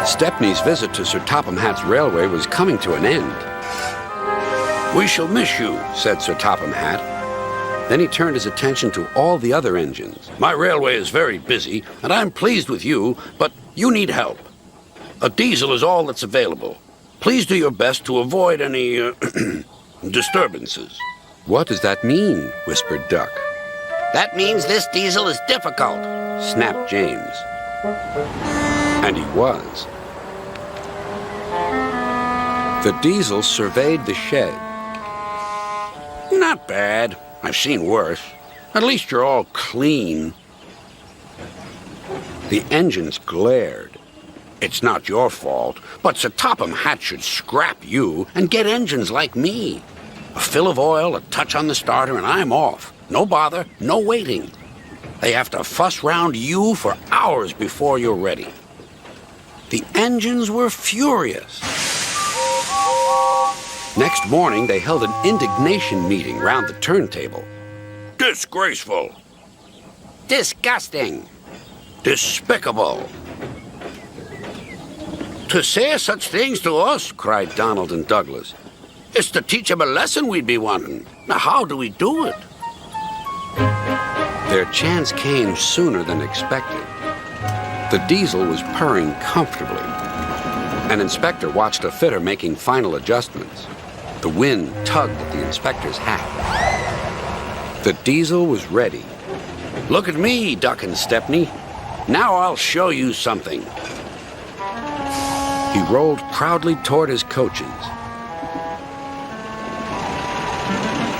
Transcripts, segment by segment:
Stepney's visit to Sir Topham Hatt's railway was coming to an end. "We shall miss you," said Sir Topham Hatt. Then he turned his attention to all the other engines. "My railway is very busy, and I'm pleased with you, but you need help. A diesel is all that's available. Please do your best to avoid any disturbances." "What does that mean?" whispered Duck. "That means this diesel is difficult," snapped James. And he was. The diesel surveyed the shed. "Not bad. I've seen worse. At least you're all clean." The engines glared. "It's not your fault, but Sir Topham Hatt should scrap you and get engines like me. A fill of oil, a touch on the starter, and I'm off. No bother, no waiting. They have to fuss round you for hours before you're ready." The engines were furious. Next morning, they held an indignation meeting round the turntable. "Disgraceful. disgusting, Despicable. To say such things to us," cried Donald and Douglas, "is to teach them a lesson we'd be wanting. Now, how do we do it?" Their chance came sooner than expected. The diesel was purring comfortably. An inspector watched a fitter making final adjustments. The wind tugged at the inspector's hat. The diesel was ready. "Look at me, Duck and Stepney. Now I'll show you something." He rolled proudly toward his coaches.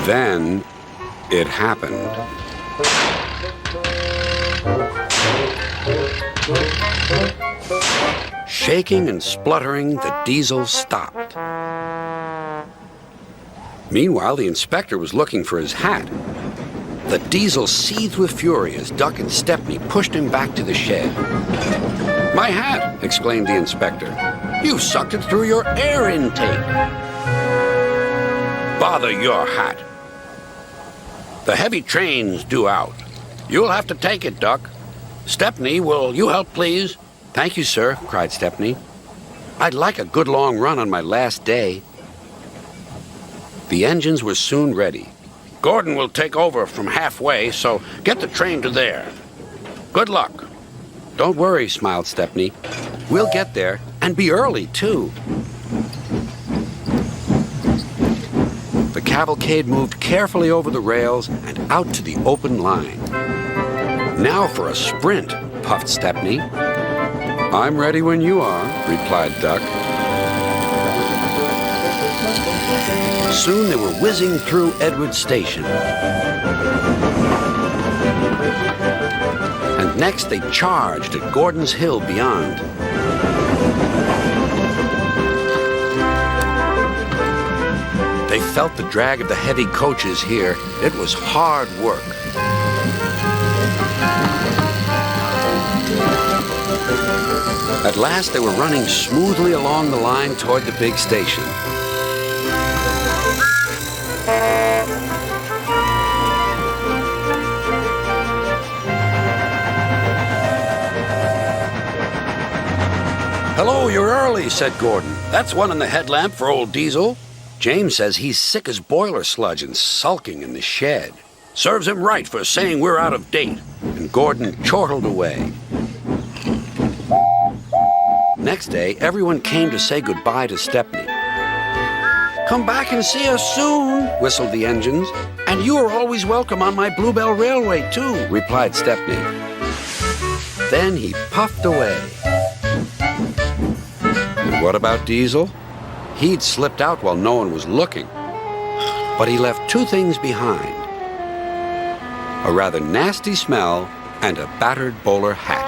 Then it happened. Shaking and spluttering, the diesel stopped. Meanwhile, the inspector was looking for his hat. The diesel seethed with fury as Duck and Stepney pushed him back to the shed. "My hat!" exclaimed the inspector. "You've sucked it through your air intake." "Bother your hat. The heavy train's due out. You'll have to take it, Duck. Stepney, will you help, please?" "Thank you, sir," cried Stepney. "I'd like a good long run on my last day." The engines were soon ready. "Gordon will take over from halfway, so get the train to there. Good luck." "Don't worry," smiled Stepney. "We'll get there, and be early, too." The cavalcade moved carefully over the rails and out to the open line. "Now for a sprint," puffed Stepney. "I'm ready when you are," replied Duck. Soon they were whizzing through Edward Station. And next they charged at Gordon's Hill beyond. They felt the drag of the heavy coaches here. It was hard work. At last they were running smoothly along the line toward the big station. "Hello, you're early," said Gordon. "That's one in the headlamp for old Diesel." James says he's sick as boiler sludge and sulking in the shed. "Serves him right for saying we're out of date." And Gordon chortled away. Next day, everyone came to say goodbye to Stepney. "Come back and see us soon," whistled the engines. "And you are always welcome on my Bluebell Railway, too," replied Stepney. Then he puffed away. And what about Diesel? He'd slipped out while no one was looking. But he left two things behind: a rather nasty smell and a battered bowler hat.